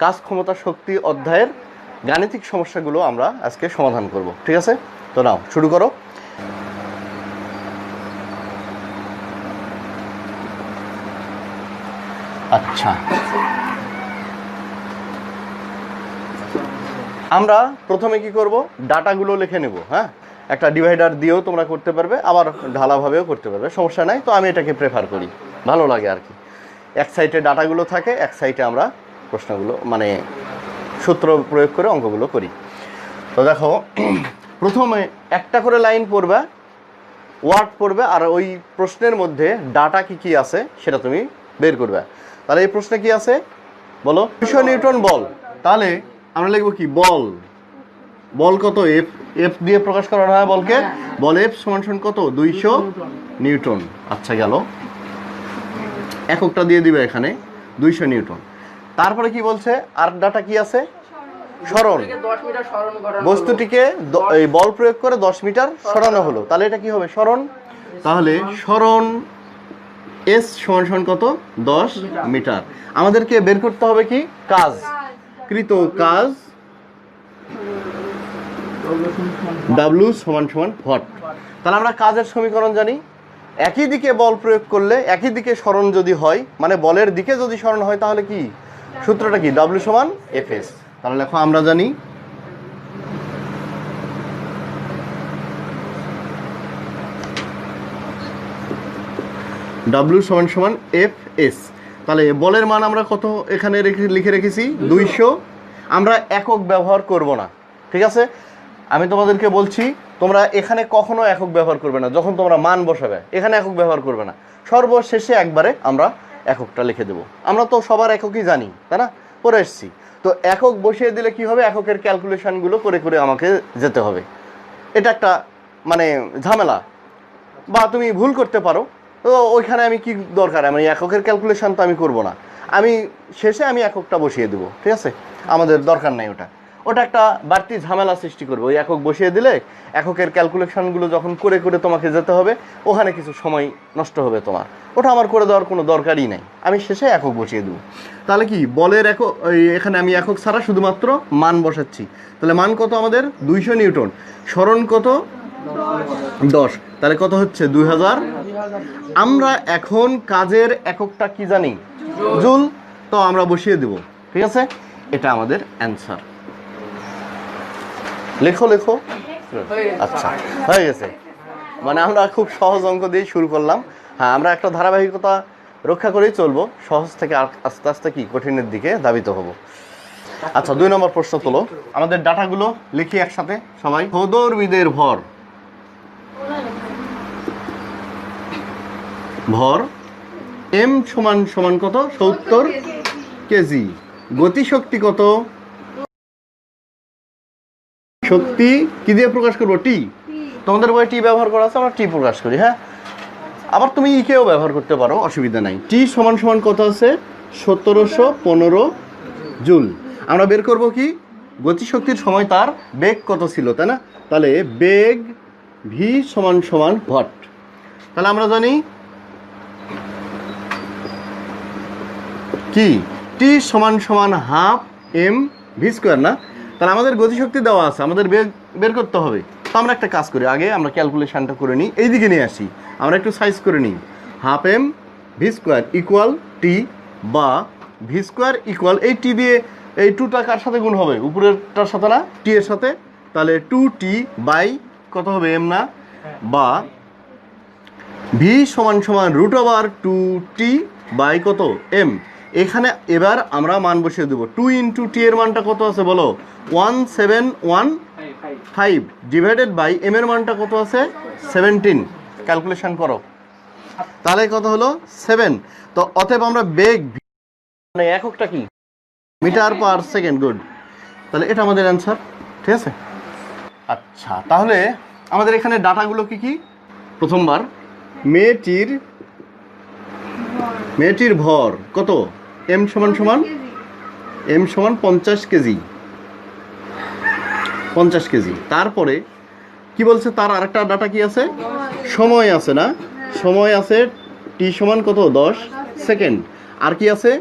কাজ ক্ষমতা শক্তি অধ্যায়ের গাণিতিক সমস্যাগুলো আমরা আজকে সমাধান করব। ঠিক আছে, তো নাও শুরু করো। আচ্ছা, আমরা প্রথমে কি করব, ডাটাগুলো লিখে নেব। হ্যাঁ, একটা ডিভাইডার দিয়েও তোমরা করতে পারবে, আবার ঢালাভাবেও করতে পারবে, সমস্যা নাই। তো আমি এটাকে প্রেফার করি, ভালো লাগে আর কি। এক সাইডে ডাটাগুলো থাকে, এক সাইডে আমরা প্রশ্নগুলো মানে সূত্র প্রয়োগ করে অঙ্কগুলো করি। তো দেখো, প্রথমে একটা করে লাইন পড়বে, ওয়ার্ড পড়বে, আর ওই প্রশ্নের মধ্যে ডাটা কি কি আছে সেটা তুমি বের করবে। তাহলে এই প্রশ্নে কি আছে বলো? 200 নিউটন বল। তাহলে আমরা লিখবো কি, বল। বল কত? এফ। এফ দিয়ে প্রকাশ করা হয় বলকে। বল এফ সমান সমান কত? 200 নিউটন। আচ্ছা, গেল। এককটা দিয়ে দিবে এখানে 200 নিউটন। তারপরে কি বলছে, আর ডাটা কি আছে? সরণ। বস্তুটিকে এই বল প্রয়োগ করে 10 মিটার সরানো হলো। তাহলে এটা কি হবে? সরণ। তাহলে সরণ এস সমান সমান কত? 10 মিটার। আমাদেরকে বের করতে হবে কি? কাজ, কৃত কাজ ডাব্লিউ সমান সমান ভট। তাহলে আমরা কাজের সমীকরণ জানি। একই দিকে বল প্রয়োগ করলে একই দিকে সরণ যদি হয়, মানে বলের দিকে যদি সরণ হয়, তাহলে কি সূত্রটা কি? ডাব্লিউ সমান এফ এস। তাহলে দেখো, আমরা জানি ডাব্লিউ সমান সমান এফ এস। তাহলে বলের মান আমরা কত এখানে লিখে রেখেছি? 200। আমরা একক ব্যবহার করব না, ঠিক আছে? আমি তোমাদেরকে বলছি, তোমরা এখানে কখনো একক ব্যবহার করবে না। যখন তোমরা মান বসাবে, এখানে একক ব্যবহার করবে না। সর্বশেষে একবারে আমরা এককটা লিখে দেবো। আমরা তো সবার এককই জানি, তাই না? পড়ে এসছি। তো একক বসিয়ে দিলে কি হবে? এককের ক্যালকুলেশনগুলো করে করে আমাকে যেতে হবে। এটা একটা মানে ঝামেলা, বা তুমি ভুল করতে পারো। তো ওইখানে আমি কি দরকার, আমি এককের ক্যালকুলেশন তো আমি করব না। আমি শেষে আমি এককটা বসিয়ে দেবো, ঠিক আছে? আমাদের দরকার নাই ওটা। ওটা একটা বাড়তি ঝামেলা সৃষ্টি করবে। ওই একক বসিয়ে দিলে এককের ক্যালকুলেশনগুলো যখন করে করে তোমাকে যেতে হবে, ওখানে কিছু সময় নষ্ট হবে তোমার। ওটা আমার করে দেওয়ার কোনো দরকারই নাই। আমি শেষে একক বসিয়ে দেবো। তাহলে কি বলের একক, এখানে আমি একক ছাড়া শুধুমাত্র মান বসাচ্ছি। তাহলে মান কত আমাদের? 200 নিউটন। সরণ কত? 10। তাহলে কত হচ্ছে? 2000। আমরা এখন কাজের এককটা কি জানি? জুল। তো আমরা বসিয়ে দেব, ঠিক আছে? এটা আমাদের অ্যান্সার। লেখো লেখো। আচ্ছা, হয়ে গেছে। মানে আমরা খুব সহজ অঙ্ক দিয়ে শুরু করলাম। হ্যাঁ, আমরা একটা ধারাবাহিকতা রক্ষা করেই চলবো। সহজ থেকে আস্তে আস্তে কি কঠিনের দিকে ধাবিত হব। আচ্ছা, 2 নম্বর প্রশ্ন তোলো। আমাদের ডাটাগুলো লিখি একসাথে সবাই। সৌরবিদের ভর, ভর এম সমান সমান কত? 70 কেজি। গতিশক্তি কত? শক্তি কি দিয়ে প্রকাশ করবো? টি। তোমাদের বইয়ে টি ব্যবহার করা আছে, আমরা টি প্রকাশ করি। হ্যাঁ, আবার তুমি ইকেও ব্যবহার করতে পারো, অসুবিধা নাই। টি সমান সমান কত আছে? 1715 জুল। আমরা বের করব কি? গতিশক্তির সময় তার বেগ কত ছিল, তাই না? তাহলে বেগ ভি সমান সমান ভট। তাহলে আমরা জানি কি? টি সমান সমান হাফ এম ভি স্কোয়ার, না? তাহলে আমাদের গতিশক্তি দেওয়া আছে, আমাদের বেগ বের করতে হবে। তো আমরা একটা কাজ করি, আগে আমরা ক্যালকুলেশনটা করে নিই, এইদিকে নিয়ে আসি। আমরা একটু সাইজ করে নিই। Half M V square equal T, বা ভি স্কোয়ার ইকুয়াল এই টি দিয়ে এই 2টা কার সাথে গুণ হবে? উপরেরটার সাথে না, টি এর সাথে। তাহলে 2t বাই কত হবে? এম, না? বা ভি সমান সমান √2t বাই কত? এম। এখানে এবার আমরা মান বসিয়ে দেবো। 2 ইন্টু টি এর মানটা কত আছে বলো? 1715 ডিভাইডেড বাই এম এর মানটা কত আছে? 17। ক্যালকুলেশন করো। তাহলে কত হলো? 7। তো অতএব আমরা বেগ মানে এককটা কি? Metre per second. গুড। তাহলে এটা আমাদের অ্যান্সার, ঠিক আছে? আচ্ছা, তাহলে আমাদের এখানে ডাটাগুলো কি কি? প্রথমবার মেয়েটির ভর কত? এম সমান সমান 50 কেজি। 50 কেজি। তারপরে কি বলছে? তার আরেকটা ডাটা কি আছে? সময় আছে, না? সময় আছে টি সমান কত? 10 সেকেন্ড। আর কি আছে?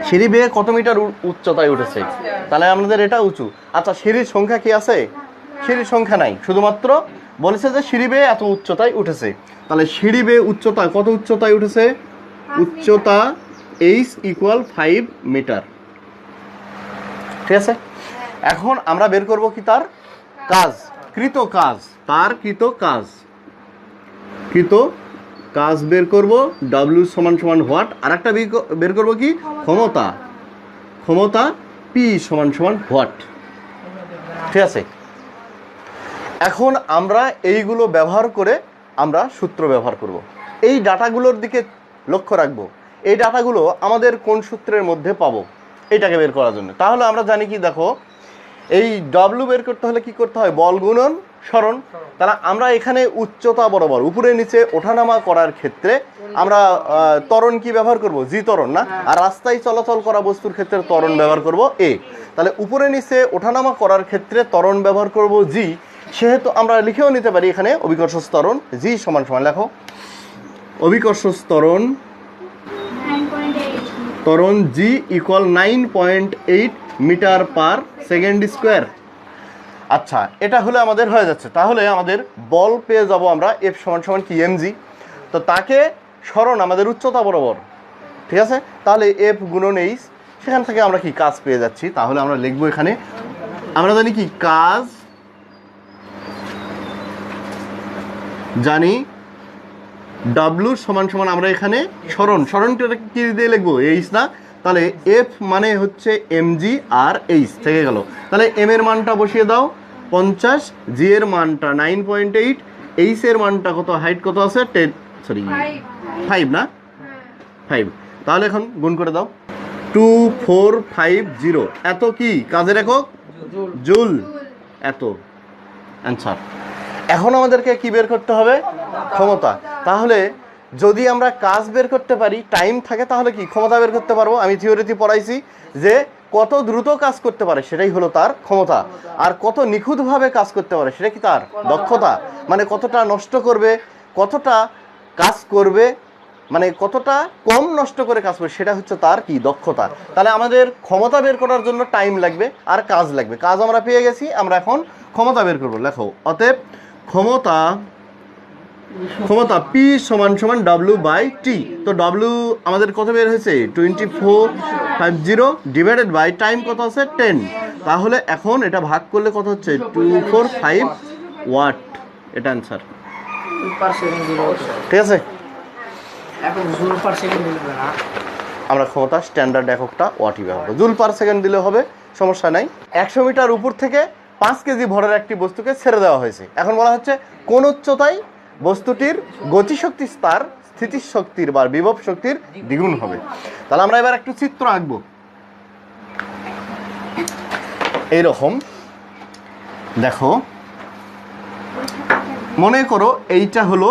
সিঁড়ি বেয়ে কত মিটার উচ্চতায় উঠেছে, তাহলে আমাদের এটা উঁচু। আচ্ছা, সিঁড়ির সংখ্যা কি আছে? সিঁড়ির সংখ্যা নাই, শুধুমাত্র বলেছে যে সিঁড়ি বেয়ে এত উচ্চতায় উঠেছে। তাহলে সিঁড়ি বেয়ে উচ্চতা কত উচ্চতায় উঠেছে? উচ্চতা h ইকুয়াল 5 মিটার। ঠিক আছে, এখন আমরা বের করব কি তার কাজ, কৃত কাজ, তার কৃত কাজ, কৃত কাজ বের করব। W সমান সমান হোয়াট, আর একটা বের করব কি ক্ষমতা, ক্ষমতা P সমান সমান হোয়াট। ঠিক আছে, এখন আমরা এইগুলো ব্যবহার করে আমরা সূত্র ব্যবহার করব। এই ডাটাগুলোর দিকে লক্ষ্য রাখবো, এই ডাটাগুলো আমাদের কোন সূত্রের মধ্যে পাবো এটাকে বের করার জন্য। তাহলে আমরা জানি কি, দেখো এই W বের করতে হলে কি করতে হয়? বল গুণন সরণ। তাহলে আমরা এখানে উচ্চতা বরাবর উপরে নিচে ওঠানামা করার ক্ষেত্রে আমরা ত্বরণ কি ব্যবহার করব? জি ত্বরণ না? আর রাস্তায় চলাচল করা বস্তুর ক্ষেত্রে ত্বরণ ব্যবহার করব এ। তাহলে উপরে নিচে ওঠানামা করার ক্ষেত্রে ত্বরণ ব্যবহার করব জি। সেহেতু আমরা লিখেও নিতে পারি এখানে অভিকর্ষ ত্বরণ জি সমান সমান, লেখো অভিকর্ষ ত্বরণ, ত্বরণ g equal 9.8 metre per second square. আচ্ছা, এটা হলে আমাদের হয়ে যাচ্ছে। তাহলে আমাদের বল পেয়ে যাব আমরা এফ সমান সমান কি mg। তো তাকে সরণ আমাদের উচ্চতা বরাবর। ঠিক আছে, তাহলে এফ গুণন এইচ, সেখান থেকে আমরা কি কাজ পেয়ে যাচ্ছি। তাহলে আমরা লিখবো এখানে, আমরা জানি কি কাজ, জানি W সমান সমান আমরা এখানে সরণ, সরণটা কি দিয়ে লিখবো? এইচ না? তাহলে এফ মানে হচ্ছে mg আর এইচ থেকে গেল। তাহলে এম এর মানটা বসিয়ে দাও 50, জি এর মানটা 9.8, এইচ এর মানটা কত, হাইট কত আছে 5 না? 5। তাহলে এখন গুণ করে দাও, 2450। এত কি কাজের একক? জুল। এত অ্যান্সার। এখন আমাদেরকে কি বের করতে হবে? ক্ষমতা। তাহলে যদি আমরা কাজ বের করতে পারি, টাইম থাকে, তাহলে কি ক্ষমতা বের করতে পারবো। আমি থিওরিতে পড়াইছি যে কত দ্রুত কাজ করতে পারে সেটাই হলো তার ক্ষমতা, আর কত নিখুঁতভাবে কাজ করতে পারে সেটা কি তার দক্ষতা। মানে কতটা নষ্ট করবে, কতটা কাজ করবে, মানে কতটা কম নষ্ট করে কাজ করবে, সেটা হচ্ছে তার কি দক্ষতা। তাহলে আমাদের ক্ষমতা বের করার জন্য টাইম লাগবে আর কাজ লাগবে। কাজ আমরা পেয়ে গেছি, আমরা এখন ক্ষমতা বের করবো। লেখো অতএব ক্ষমতা, ক্ষমতা P সমান সমান W বাই টি। তো W আমাদের কত বের হয়েছে? 2450 ডিভাইডেড বাই টাইম কত আছে 10। তাহলে এখন এটা ভাগ করলে কত হচ্ছে? 245 ওয়াট। এটা অ্যান্সার। ঠিক আছে, আমরা ক্ষমতা স্ট্যান্ডার্ড এককটা ওয়াটই ব্যবহার করব। জুল পার সেকেন্ড দিলে হবে, সমস্যা নাই। 100 মিটার উপর থেকে 5 কেজি ভরের একটি বস্তুকে ছেড়ে দেওয়া হয়েছে। এখন বলা হচ্ছে কোন উচ্চতায় বস্তুটির গতিশক্তি তার স্থিতিশক্তির বা বিভব শক্তির দ্বিগুণ হবে। তাহলে আমরা এবার একটু চিত্র আঁকবো। এইরকম দেখো, মনে করো এইটা হলো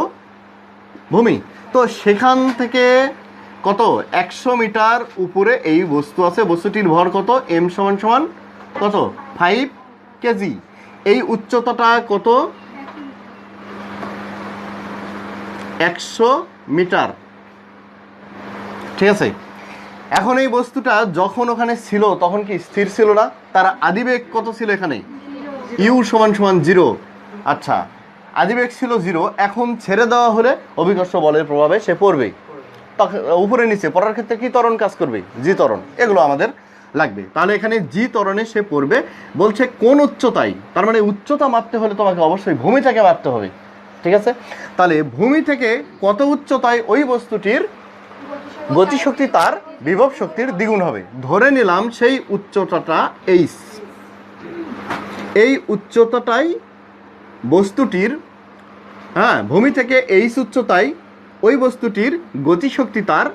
ভূমি। তো সেখান থেকে কত 100 মিটার উপরে এই বস্তু আছে, বস্তুটির ভর কত? m সমান সমান কত? 5 কেজি। এই উচ্চতাটা কত? 100 মিটার। ঠিক আছে, এখন এই বস্তুটা যখন ওখানে ছিল তখন কি স্থির ছিল না? তার আদিবেগ কত ছিল এখানে? ইউ সমান সমান 0। আচ্ছা, আদিবেগ ছিল 0, এখন ছেড়ে দেওয়া হলে অভিকর্ষ বলের প্রভাবে সে পড়বে। উপরে নিচে পড়ার ক্ষেত্রে কি ত্বরণ কাজ করবে? জি ত্বরণ। এগুলো আমাদের লাগবে। তাহলে এখানে জি ত্বরণে সে পড়বে। বলছে কোন উচ্চতায়, তার মানে উচ্চতা মাপতে হলে তোমাকে অবশ্যই ভূমি থেকে মাপতে হবে। ঠিক আছে, তাহলে ভূমি থেকে কত উচ্চতায় ওই বস্তুটির গতিশক্তি তার বিভব শক্তির দ্বিগুণ হবে। ধরে নিলাম সেই উচ্চতাটা এইচ, এই উচ্চতাটাই বস্তুটির, হ্যাঁ, ভূমি থেকে এইচ উচ্চতায় ওই বস্তুটির গতিশক্তি তার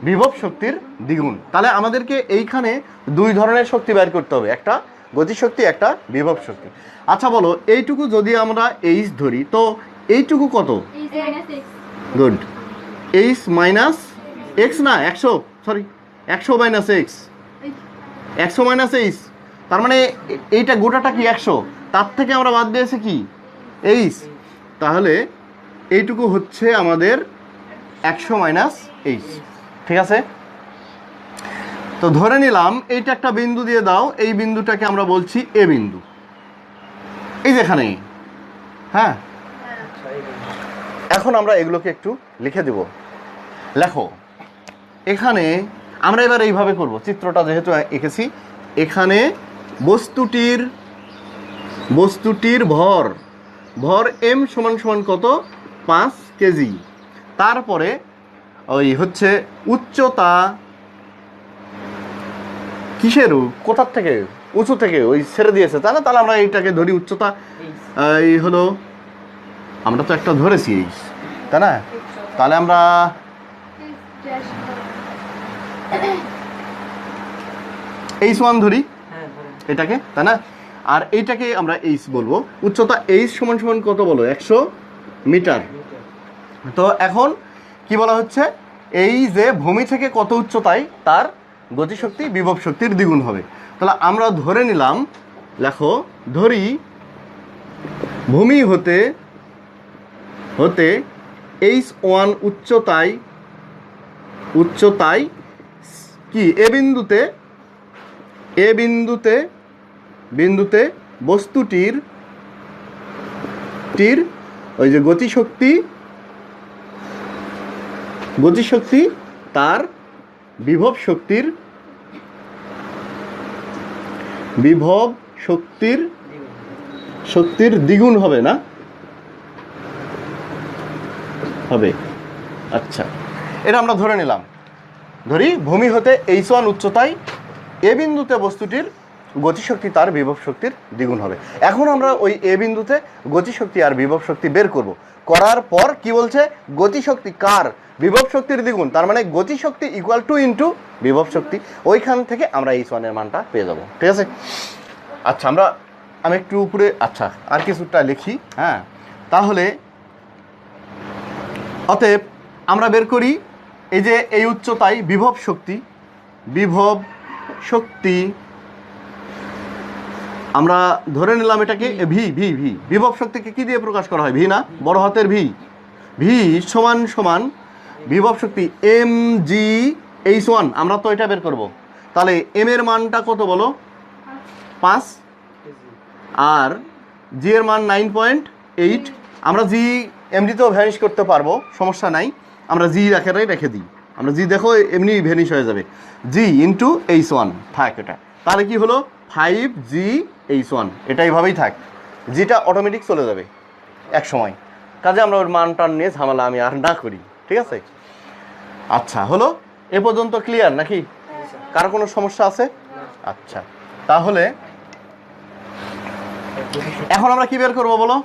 বিভব শক্তির দ্বিগুণ। তাহলে আমাদেরকে এইখানে দুই ধরনের শক্তি বের করতে হবে, একটা গতিশক্তি, একটা বিভব শক্তি। আচ্ছা বলো, এইটুকু যদি আমরা এইচ ধরি, তো এইটুকু কত? গুড, এইচ মাইনাস এক্স না, 100 মাইনাস এক্স, 100 মাইনাস এইচ। তার মানে এইটা গোটাটা কি 100, তার থেকে আমরা বাদ দিয়েছি কি এইচ। তাহলে এইটুকু হচ্ছে আমাদের 100 মাইনাস এইচ। ঠিক আছে, তো ধরে নিলাম এইটা একটা বিন্দু দিয়ে দাও, এই বিন্দুটাকে আমরা বলছি এ বিন্দু, এই যেখানে। হ্যাঁ, এখন আমরা এগুলোকে একটু লিখে দেব। লেখো, এখানে আমরা এবার এইভাবে করব, চিত্রটা যেহেতু এঁকেছি, এখানে বস্তুটির ভর এম সমান সমান কত, 5 কেজি। তারপরে ওই হচ্ছে উচ্চতা, কিসের, কোথার থেকে, উঁচু থেকে ওই ছেড়ে দিয়েছে, তাই না? তাহলে আমরা এইটাকে ধরি উচ্চতা, এই হলো, আমরা তো একটা ধরেছি, তাই না? তাহলে আমরা h1 ধরি এটাকে, তাই না? আর এইটাকে আমরা h বলবো। উচ্চতা h সমান সমান কত বলো, 100 মিটার। তো এখন কি বলা হচ্ছে, এই যে ভূমি থেকে কত উচ্চতায় তার গতিশক্তি বিভব শক্তির দ্বিগুণ হবে। তাহলে আমরা ধরে নিলাম, লেখো, ধরি ভূমি হতে h1 উচ্চতায় কি এ বিন্দুতে বস্তুটির ওই যে গতিশক্তি তার বিভব শক্তির দ্বিগুণ হবে, না হবে? আচ্ছা, এটা আমরা ধরে নিলাম। ধরি ভূমি হতে h1 উচ্চতায় এ বিন্দুতে বস্তুটির গতিশক্তি তার বিভব শক্তির দ্বিগুণ হবে। এখন আমরা ওই এ বিন্দুতে গতিশক্তি আর বিভব শক্তি বের করব। করার পর কি বলছে, গতিশক্তি কার, বিভব শক্তির দ্বিগুণ, তার মানে গতিশক্তি ইকুয়াল টু ইন্টু বিভব শক্তি। ওইখান থেকে আমরা h1 এর মানটা পেয়ে যাব। ঠিক আছে? আচ্ছা, আমি একটু উপরে, আচ্ছা আর কিছুটা লিখি। হ্যাঁ, তাহলে অতএব আমরা বের করি, এই যে এই উচ্চতায় বিভব শক্তি আমরা ধরে নিলাম এটাকে ভি। বিভব শক্তিকে কি দিয়ে প্রকাশ করা হয়, ভি না, বড় হাতের ভি সমান সমান বিভব শক্তি এম জি h1। আমরা তো এটা বের করব। তাহলে এম এর মানটা কত বলো, 5, আর জি এর মান 9.8। আমরা জি এমনিতেও ভ্যানিশ করতে পারবো, সমস্যা নাই, আমরা জি রেখে দিই। আমরা জি দেখো এমনি ভ্যানিশ হয়ে যাবে, জি ইন্টু h1 থাক এটা। তাহলে কি হলো, 5GH1। এটা এইভাবেই থাক, জিটা অটোমেটিক চলে যাবে এক সময়। কাজে আমরা ওর মানটান নিয়ে ঝামেলা আমি আর না করি। ঠিক আছে? আচ্ছা, হলো এ পর্যন্ত ক্লিয়ার নাকি? কার কোনো সমস্যা আছে? আচ্ছা, তাহলে এখন আমরা কি বের করবো বলো,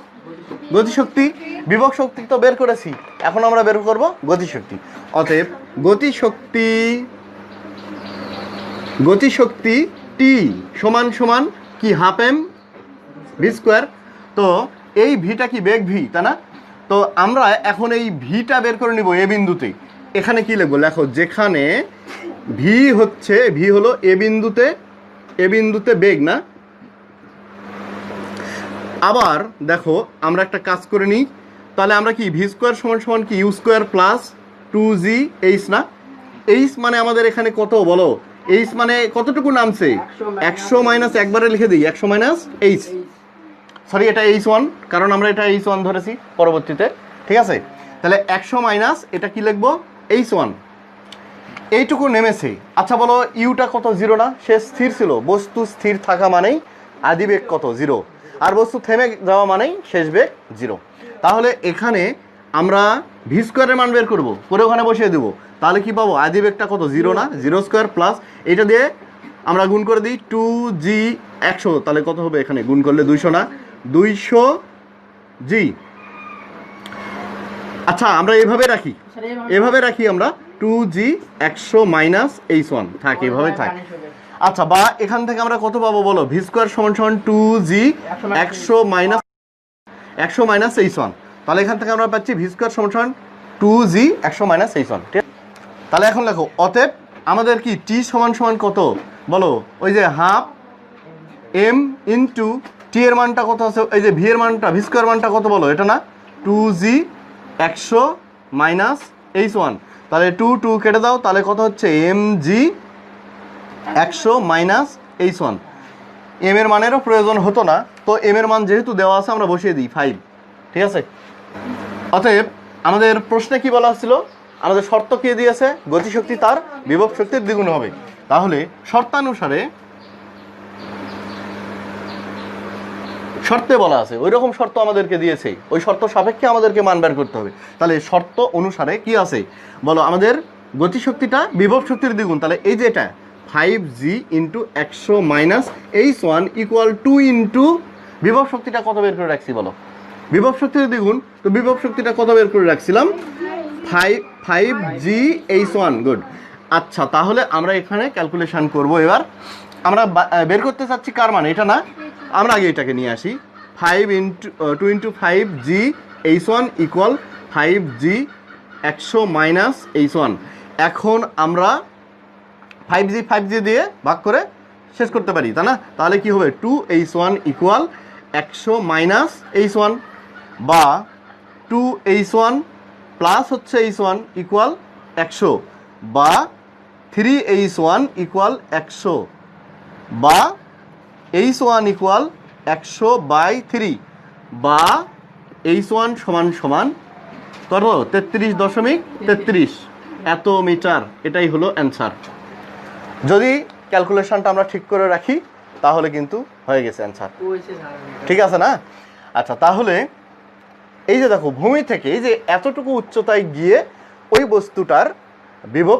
গতিশক্তি। বিভব শক্তি তো বের করেছি, এখন আমরা বের করব গতিশক্তি। অতএব গতিশক্তি টি সমান সমান কি, হাফ এম ভি স্কোয়ার। তো এই ভিটা কি বেগ ভি, তাই না? তো আমরা এখন এই ভিটা বের করে নিব এ বিন্দুতে। এখানে কি লিখবো, লেখো, যেখানে ভি হলো এ বিন্দুতে বেগ, না? আবার দেখো, আমরা একটা কাজ করে নিই, তাহলে আমরা কি ভি স্কোয়ার সমান সমান কি ইউ স্কোয়ার প্লাস 2GH, না? এইচ মানে আমাদের এখানে কত বলো, এইচ মানে কতটুকু নামছে, 100 মাইনাস, একবারে লিখে দিই 100 মাইনাস এইচ, সরি এটা h1, কারণ আমরা এটা h1 ধরেছি পরবর্তীতে। ঠিক আছে? তাহলে 100 মাইনাস এটা কি লিখবো, h1, এইটুকু নেমেছে। আচ্ছা বলো, ইউটা কত, 0 না? সে স্থির ছিল, বস্তু স্থির থাকা মানেই আদিবেগ কত, 0, আর বস্তু থেমে যাওয়া মানেই শেষ বেগ 0। তাহলে এখানে আমরা ভি স্কোয়ারের মান বের করবো, করে ওখানে বসিয়ে দেবো। তাহলে কি পাবো, আদিবেগটা কত, 0 না, 0 স্কোয়ার প্লাস এটা দিয়ে আমরা গুণ করে দিই 2G 100, তাহলে কত হবে, এখানে গুণ করলে 200, না 200G। আচ্ছা, আমরা এভাবে রাখি আমরা 2G 100 মাইনাস h1 থাক, এভাবে থাক। আচ্ছা, বা এখান থেকে আমরা কত পাবো বলো, ভি স্কোয়ার সমান সমান 2G 100 মাইনাস h1। তাহলে এখান থেকে আমরা পাচ্ছি ভি স্কোয়ার সমান সমান 2G 100 মাইনাস h1। ঠিক আছে? তাহলে এখন লেখো, অতএব আমাদের কি টি সমান সমান কত বলো, ওই যে হাফ এম ইন্টু টি এর মানটা কত আছে, এই যে ভি এর মানটা, ভি স্কোয়ার মানটা কত বলো, এটা না, 2G 100 মাইনাস h1। তাহলে 2 কেটে দাও, তাহলে কত হচ্ছে, mg 100 মাইনাস h1। এম এর মানেরও প্রয়োজন হতো না, তো এম এর মান যেহেতু দেওয়া আছে আমরা বসিয়ে দিই 5। ঠিক আছে, অতএব আমাদের প্রশ্নে কি বলা ছিল, আমাদের শর্ত কে দিয়েছে, গতিশক্তি তার বিভব শক্তির দ্বিগুণ হবে। তাহলে শর্তানুসারে শর্তে বলা আছে, ওই রকম শর্ত আমাদেরকে দিয়েছে, ওই শর্ত সাপেক্ষে আমাদেরকে মান বের করতে হবে। তাহলে শর্ত অনুসারে কি আছে বলো, আমাদের গতিশক্তিটা বিভব শক্তির দ্বিগুণ। তাহলে এই যে এটা 5g into 100 minus h1 equal 2 into বিভব শক্তিটা কত বের করে রাখছি বলো, বিভব শক্তির দ্বিগুণ। তো বিভব শক্তিটা কত বের করে রাখছিলাম, 5g h1। গুড। আচ্ছা, তাহলে আমরা এখানে ক্যালকুলেশন করব। এবার আমরা বের করতে চাচ্ছি কার মান, এটা না, আমরা আগে এটাকে নিয়ে আসি। 2 into 5g h1 equal 5g 100 minus h1। এখন আমরা 5g দিয়ে ভাগ করে শেষ করতে পারি, তাই না? তাহলে কি হবে, 2h1 ইকুয়াল 100 মাইনাস h1, বা 2h1 প্লাস হচ্ছে h1 ইকুয়াল 100, বা 3h1 ইকুয়াল 100, বা h1 ইকুয়াল 100/3, বা h1 সমান সমান কত, 33.33 এত মিটার। এটাই হলো অ্যান্সার। যদি ক্যালকুলেশনটা আমরা ঠিক করে রাখি তাহলে কিন্তু হয়ে গেছে অ্যান্সার। ঠিক আছে না? আচ্ছা, তাহলে এই যে দেখো, ভূমি থেকে এই যে এতটুকু উচ্চতায় গিয়ে ওই বস্তুটার বিভব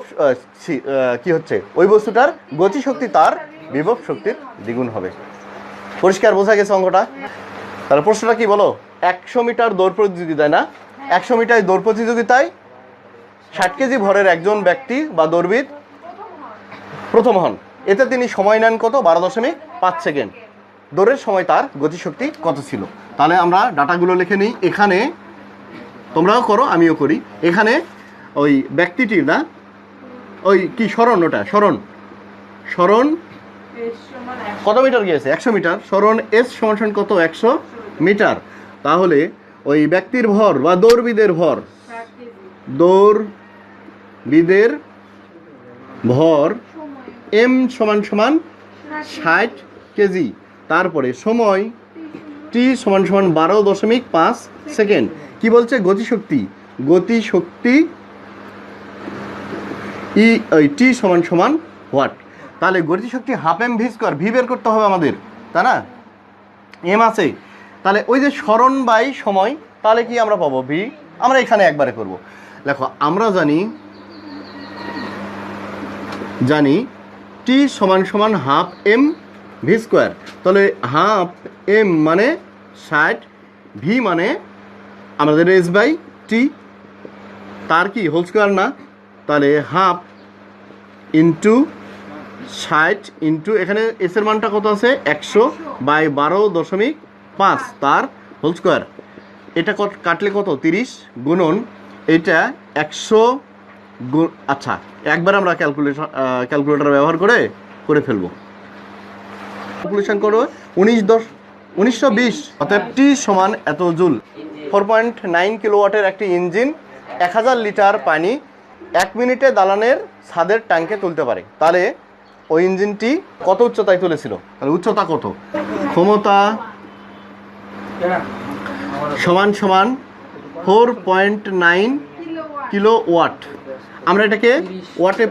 কি হচ্ছে, ওই বস্তুটার গতিশক্তি তার বিভব শক্তির দ্বিগুণ হবে। পরিষ্কার বোঝা গেছে অঙ্কটা? তাহলে প্রশ্নটা কি বলো, 100 মিটার দৌড় প্রতিযোগিতায় না, 100 মিটার দৌড় প্রতিযোগিতায় 60 কেজি ভরের একজন ব্যক্তি বা দৌড়বিদ প্রথম হন। এতে তিনি সময় নেন কত, 12.5 সেকেন্ড। দৌড়ের সময় তার গতিশক্তি কত ছিল? তাহলে আমরা ডাটাগুলো লিখে নিই। এখানে তোমরাও করো, আমিও করি। এখানে ওই ব্যক্তিটির না, ওই কি স্মরণ, ওটা স্মরণ কত মিটার গিয়েছে, 100 মিটার। স্মরণ এস সমান কত, 100 মিটার। তাহলে ওই ব্যক্তির ভর বা দৌড়বিদের ভর, দৌড়বিদের ভর এম সমান 60 কেজি। তারপরে সময় টি সমান 12.5 সেকেন্ড। কি বলছে, গতিশক্তি টি সমান হোয়াট। তাহলে গতিশক্তি half M V square, V বের করতে হবে আমাদের, তাই না? এম আছে, তাহলে ওই যে স্মরণ বাই সময়, তাহলে কি আমরা পাবো, ভি। আমরা এখানে একবারে করব। দেখো, আমরা জানি টি সমান হাফ এম ভি স্কোয়ার। তাহলে হাফ এম মানে 60, ভি মানে আমাদের এস বাই টি, তার কি হোল স্কোয়ার না? তাহলে হাফ ইন্টু 60 ইন্টু এখানে এস এর মানটা কত আছে, 100/12.5 তার হোল স্কোয়ার। এটা কাটলে কত, 30 গুণন এটা 100 আচ্ছা, একবার আমরা ক্যালকুলেটর ব্যবহার করে ফেলবো। ক্যালকুলেশন করো, 1920। অর্থাৎ টি সমান এত জুল। 4.9 কিলোওয়াটের একটি ইঞ্জিন 1000 লিটার পানি 1 মিনিটে দালানের ছাদের ট্যাঙ্কে তুলতে পারে। তাহলে ওই ইঞ্জিনটি কত উচ্চতায় তুলেছিল? তাহলে উচ্চতা কত, ক্ষমতা সমান 4.9 কিলোওয়াট। আমরা এটাকে ওয়াটে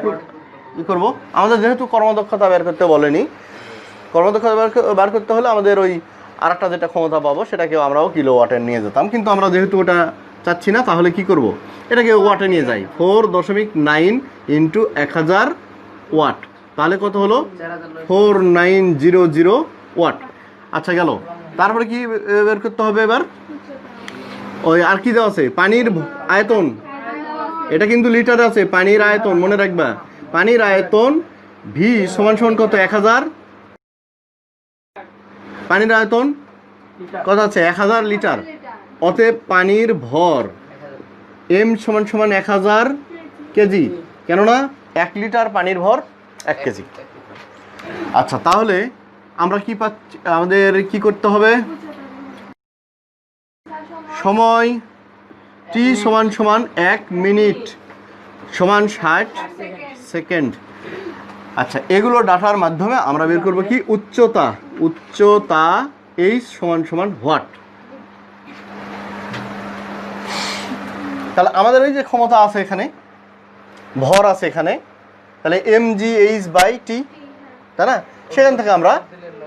কি করব, আমাদের যেহেতু কর্মদক্ষতা বের করতে বলেনি, কর্মদক্ষতা বার করতে হলে আমাদের ওই আরেকটা যেটা ক্ষমতা পাবো সেটাকেও আমরাও কিলোওয়াটে নিয়ে যেতাম, কিন্তু আমরা যেহেতু ওটা চাচ্ছি না, তাহলে কি করব, এটাকে ওয়াটে নিয়ে যাই। 4.9 ইন্টু 1000 ওয়াট, তাহলে কত হলো, 4900 ওয়াট। আচ্ছা, গেল। তারপরে কি বের করতে হবে এবার, ওই আর কি দেওয়া আছে, পানির আয়তন। এটা কিন্তু লিটার আছে, পানির আয়তন মনে রাখবা, পানির আয়তন ভি সমান কত, 1000। পানির আয়তন কত আছে, 1000 লিটার। অতএব পানির ভর এম সমান 1000 কেজি, কেননা 1 লিটার পানির ভর 1 কেজি। আচ্ছা, তাহলে আমরা কি পাচ্ছি, আমাদের কি করতে হবে, সময় টি সমান 1 মিনিট সমান 60 সেকেন্ড। আচ্ছা, এগুলো ডাটার মাধ্যমে আমরা বের করব কি উচ্চতা। উচ্চতা এইচ সমান সমান হোয়াট। তাহলে আমাদের এই যে ক্ষমতা আছে এখানে, ভর আছে এখানে, তাহলে mgh/t, তাই না? সেখান থেকে আমরা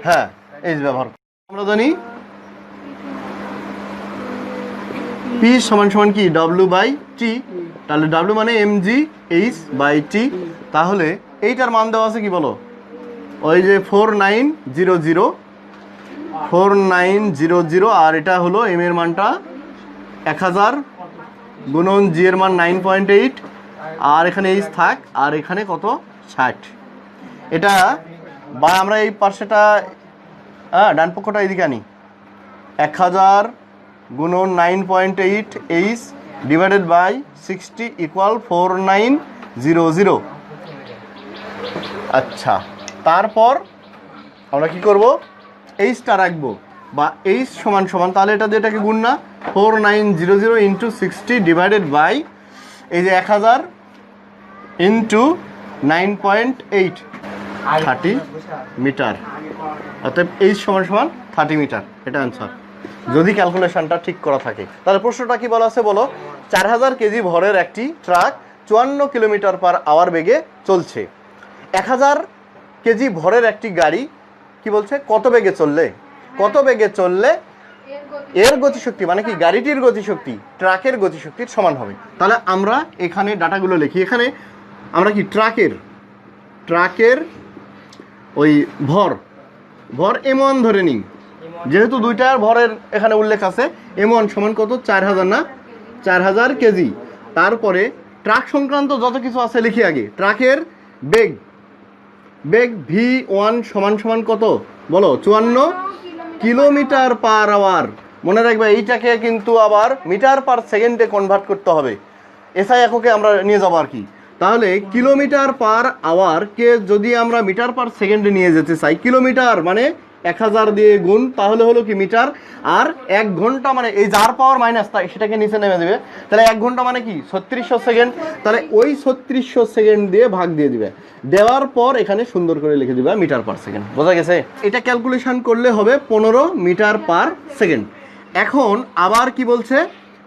হ্যাঁ এইচ ব্যবহার করি। আমরা জানি p সমান সমান কি w/t, তাহলে w মানে mgh/t। তাহলে এইটার মান দেওয়া আছে কি বলো, ওই যে 4900 আর এটা হলো m এর মানটা 1000 গুণন g এর মান 9.8 আর এখানে এইচ থাক আর এখানে কত 60। এটা বা আমরা এই পাশেটা ডান পক্ষটা এদিকে আনি, 1000 গুণন 9.8 এইচ ডিভাইডেড বাই 60 ইকুয়াল 4900। আচ্ছা, তারপর আমরা কি করব, এইচটা রাখবো বা এইচ সমান সমান, তাহলে এটা দিয়ে এটাকে গুণ না, 4900 ইন্টু 60 ডিভাইডেড বাই এই যে 1000 ইন্টু 9.8 30 মিটার, অর্থাৎ এইচ সমান সমান 30 মিটার। এটা অ্যান্সার, যদি ক্যালকুলেশনটা ঠিক করা থাকে। তাহলে প্রশ্নটা কি বলা আছে বলো, 4000 কেজি ভরের একটি ট্রাক 54 কিলোমিটার পার আওয়ার বেগে চলছে। 1000 কেজি ভরের একটি গাড়ি কি বলছে, কত বেগে চললে এর গতিশক্তি মানে কি গাড়িটির গতিশক্তি ট্রাকের গতিশক্তির সমান হবে। তাহলে আমরা এখানে ডাটাগুলো লিখি। এখানে আমরা কি ট্রাকের ওই ভর m1 ধরে নিই, যেহেতু দুইটার ভরের এখানে উল্লেখ আছে। m1 সমান কত, 4000 না, 4000 কেজি। তারপরে ট্রাক সংক্রান্ত যত কিছু আছে লিখি আগে। ট্রাকের বেগ v1 সমান সমান কত বলো, 54 কিলোমিটার পার আওয়ার। মনে রাখবে এইটাকে কিন্তু আবার মিটার পার সেকেন্ডে কনভার্ট করতে হবে, এসআই এককে আমরা নিয়ে যাবো আর কি। তাহলে কিলোমিটার পার আওয়ারকে যদি আমরা মিটার পার সেকেন্ডে নিয়ে যেতে চাই, কিলোমিটার মানে 1000 দিয়ে গুণ, তাহলে হলো কি মিটার। আর 1 ঘন্টা মানে এই যার পাওয়ার মাইনাস তাই সেটাকে নিচে নেমে দেবে। তাহলে 1 ঘন্টা মানে কি 3600 সেকেন্ড। তাহলে ওই 3600 সেকেন্ড দিয়ে ভাগ দিয়ে দিবে, দেওয়ার পর এখানে সুন্দর করে লিখে দিবে মিটার পার সেকেন্ড। বোঝা গেছে? এটা ক্যালকুলেশন করলে হবে 15 মিটার পার সেকেন্ড। এখন আবার কি বলছে,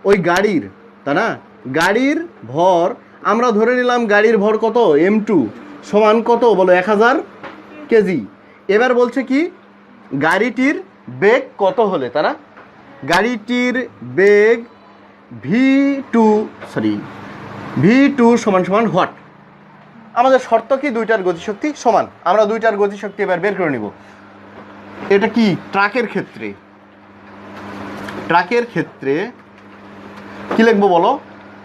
ওই গাড়ির, তাই না, গাড়ির ভর আমরা ধরে নিলাম, গাড়ির ভর কত, m2 সমান কত বলো 1000 কেজি। এবার বলছে কি গাড়িটির বেগ কত হলে, তারা গাড়িটির বেগ v2 সমান সমান হোয়াট। আমাদের শর্ত কি দুইটার গতিশক্তি সমান। আমরা দুইটার গতিশক্তি এবার বের করে নিব। এটা কি ট্রাকের ক্ষেত্রে কি লিখবো বলো,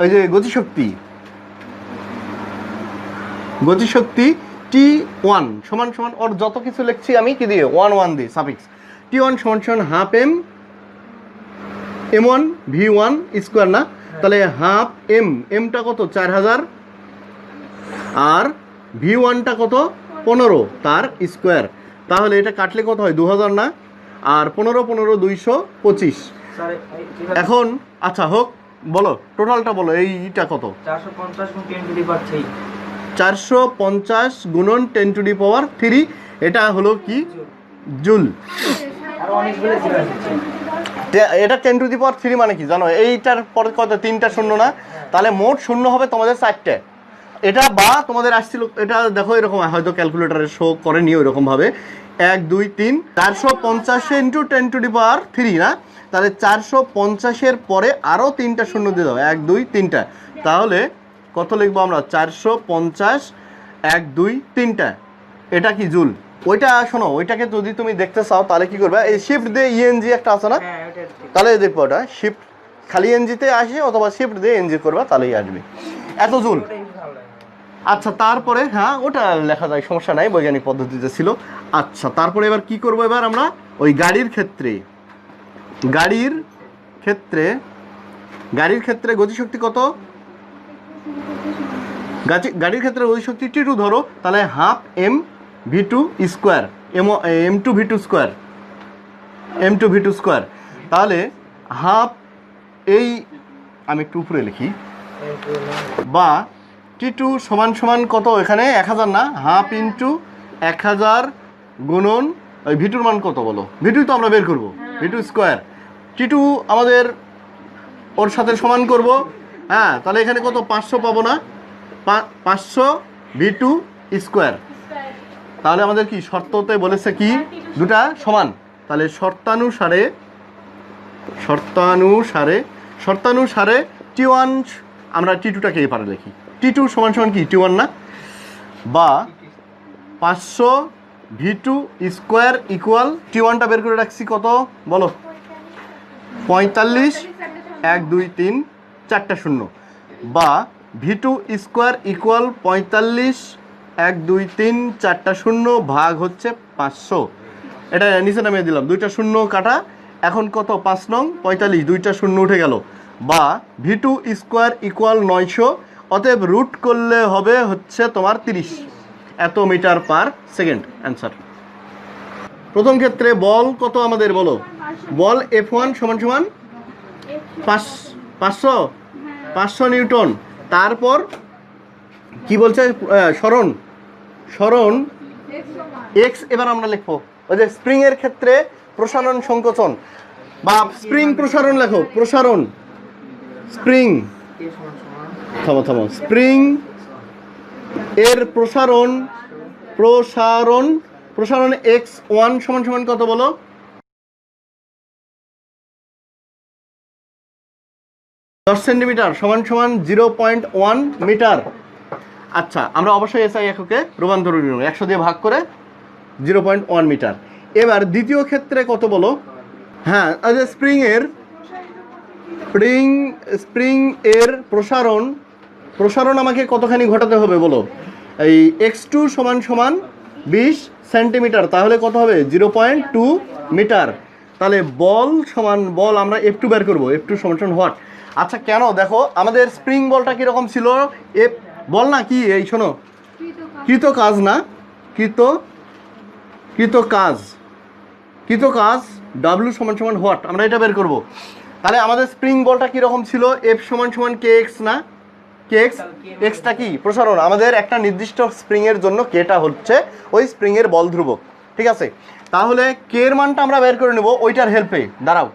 ওই যে গতিশক্তি T1 সমান সমান, ওর যত কিছু লিখছি আমি কি দিয়ে 1 দিয়ে সাফিক্স, T1 সমান সমান হাফ m1 v1 স্কোয়ার না, তাহলে হাফ mটা কত 4000 আর v1টা কত 15 তার স্কোয়ার। তাহলে এটা কাটলে কত হয় 2000 না, আর 15 225। এখন আচ্ছা হোক, বলো টোটালটা বলো, এইটা কত, 450 গুণন 10 টু দি পাওয়ার 3। এটা হলো কি জুল। এটা 10 টু দি পাওয়ার 3 মানে কি জানো, এইটার পরে কত 3টা শূন্য না, তাহলে মোট শূন্য হবে তোমাদের 4টে। এটা বা তোমাদের আসছিল, এটা দেখো এরকম হয়তো ক্যালকুলেটারে শো করেনি ওইরকম ভাবে, 1 2 3 450 ইন্টু 10 টু দি পাওয়ার 3 না, তাহলে 450-এর পরে আরও 3টা শূন্য দিয়ে দাও, 1 2 3টা, তাহলে কত লিখবো আমরা 450 1 2 3টা। এটা কি জুল। ওইটা শোনো, ওইটাকে যদি তুমি দেখতে চাও তাহলে কি করবে, এই শিফট দিয়ে ইএনজি একটা আছে না, তাহলে দেখবো ওটা শিফট খালি এনজিতে আসে অথবা শিফট দিয়ে এনজি করবা তাহলেই আসবে এত জুল। আচ্ছা তারপরে হ্যাঁ ওটা লেখা যায়, সমস্যা নাই, বৈজ্ঞানিক পদ্ধতিতে ছিল। আচ্ছা তারপরে এবার কি করবো, এবার আমরা ওই গাড়ির ক্ষেত্রে গতিশক্তি কত, গাড়ির ক্ষেত্রে গতিশক্তি T2 ধরো, তাহলে হাফ m2 স্কোয়ার, তাহলে হাফ, এই আমি একটু উপরে লিখি, বা T2 সমান সমান কত এখানে 1000 না, হাফ ইন্টু 1000 গুণন ওই ভিটুর মান কত বলো, ভিটু তো আমরা বের করব, ভিটু স্কোয়ার। T2 আমাদের ওর সাথে সমান করব, হ্যাঁ তাহলে এখানে কত 500 পাবো না, 500 ভিটু স্কোয়ার। তাহলে আমাদের কি শর্ততে বলেছে কি দুটা সমান, তাহলে শর্তানুসারে T1 আমরা T2টাকে এই পারে লিখি, T2 সমান সমান কি T1 না, বা 500 V2 স্কোয়ার ইকুয়াল T1টা বের করে রাখছি কত বলো 45 1 2 3 4টা শূন্য, বা V2 স্কোয়ার ইকুয়াল 45 1 2 3 4টা শূন্য ভাগ হচ্ছে 500। এটা নিচে নামিয়ে দিলাম, দুইটা শূন্য কাটা, এখন কত 5 নং 45, দুইটা শূন্য উঠে গেল, বা V2 স্কোয়ার ইকুয়াল 900, অতএব রুট করলে হবে হচ্ছে তোমার 30 এত মিটার পার সেকেন্ড। অ্যান্সার। প্রথম ক্ষেত্রে বল কত আমাদের বলো, বল F1 সমান সমান 500 নিউটন। তারপর কি বলছে সরণ এক্স, এবার আমরা লিখবো ওই যে স্প্রিং এর ক্ষেত্রে প্রসারণ সংকোচন বা স্প্রিং প্রসারণ, লেখো প্রসারণ, স্প্রিং স্প্রিং এর প্রসারণ x1 সমান সমান কত বলো, 10 সেন্টিমিটার সমান সমান 0.1 মিটার। আচ্ছা আমরা অবশ্যই এসআই এককে রূপান্তর করব, 100 দিয়ে ভাগ করে 0.1 মিটার। এবার দ্বিতীয় ক্ষেত্রে কত বলো, হ্যাঁ স্প্রিং এর প্রসারণ আমাকে কতখানি ঘটাতে হবে বলো, এই x2 সমান সমান 20 সেন্টিমিটার, তাহলে কত হবে 0.2 মিটার। তাহলে বল আমরা F2 বের করবো, F2 সমান সমান হোয়াট। আচ্ছা কেন দেখো আমাদের স্প্রিং বলটা কীরকম ছিল, বল না কি এই শোনো কৃত কাজ W সমান সমান হোয়াট, আমরা এটা বের করব। তাহলে আমাদের স্প্রিং বলটা কীরকম ছিল, F সমান সমান KX না, এক্সটা কি প্রসারণ, আমাদের একটা নির্দিষ্ট স্প্রিংয়ের জন্য কেটা হচ্ছে ওই স্প্রিংয়ের বল ধ্রুবক, ঠিক আছে। তাহলে কে এর মানটা আমরা বের করে নেব ওইটার হেল্পে, দাঁড়াও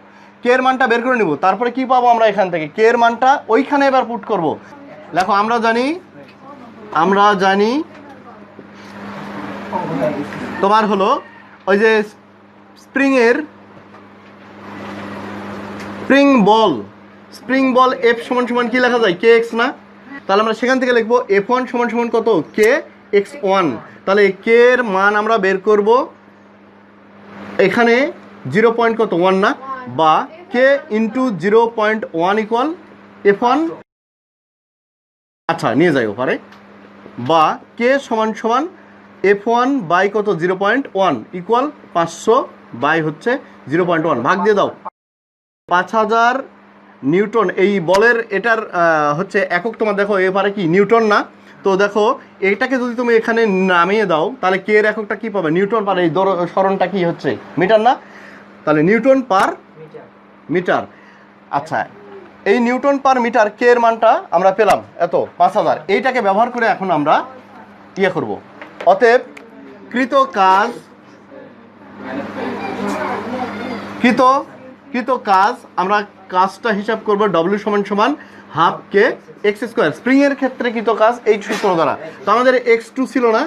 কে এর মানটা বের করে নেব, তারপরে কি পাবো আমরা এখান থেকে কে এর মানটা ওইখানে এবার পুট করব। দেখো আমরা জানি তোমার হলো ওই যে স্প্রিং বল F সমান সমান কি লেখা যায় KX না, তাহলে আমরা সেখান থেকে লিখবো F1 সমান সমান কত KX1। তাহলে কে এর মান আমরা বের করব এখানে 0.1 না, বা K ইন্টু 0.1 ইকুয়াল F1, আচ্ছা নিয়ে যাই ওপারে, বা K সমান সমান F1 বাই কত 0.1 ইকুয়াল 500 বাই হচ্ছে 0.1, ভাগ দিয়ে দাও 5000 নিউটন। এই বলের এটার হচ্ছে একক তোমার দেখো এবারে কি নিউটন না, তো দেখো এইটাকে যদি তুমি এখানে নামিয়ে দাও তাহলে কে এর এককটা কি পাবে নিউটন পার, এই সরণটা কি হচ্ছে মিটার না, তাহলে নিউটন পার মিটার। আচ্ছা এই নিউটন পার মিটার কে এর মানটা আমরা পেলাম এত 5000, এইটাকে ব্যবহার করে এখন আমরা করব। অতএব কৃত কাজ আমরা কাজটা হিসাব করব W সমান সমান হাফ কে এক্স স্কোয়ার, স্প্রিং এর ক্ষেত্রে কৃত কাজ এই সূত্র দ্বারা, তো আমাদের x2 ছিল না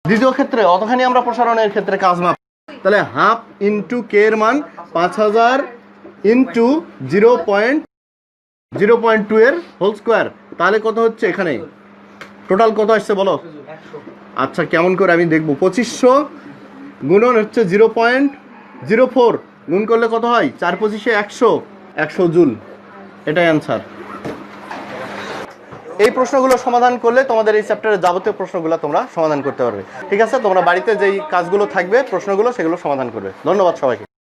দ্বিতীয় ক্ষেত্রে, অতখানি আমরা প্রসারণের ক্ষেত্রে কাজ মাপ, তাহলে হাফ ইন্টু কে এর মান 5000 ইন্টু 0.2 এর হোল স্কোয়ার, তাহলে কত হচ্ছে এখানে টোটাল কত আসছে বলো। আচ্ছা কেমন করে আমি দেখবো, 2500 গুণন হচ্ছে 0.04 গুণ করলে কত হয় 4 25 100 জুল, এটাই অ্যান্সার। এই প্রশ্নগুলো সমাধান করলে তোমাদের এই চ্যাপ্টারের যাবতীয় প্রশ্নগুলো তোমরা সমাধান করতে পারবে, ঠিক আছে। তোমরা বাড়িতে যেই কাজগুলো থাকবে প্রশ্নগুলো সেগুলো সমাধান করবে। ধন্যবাদ সবাইকে।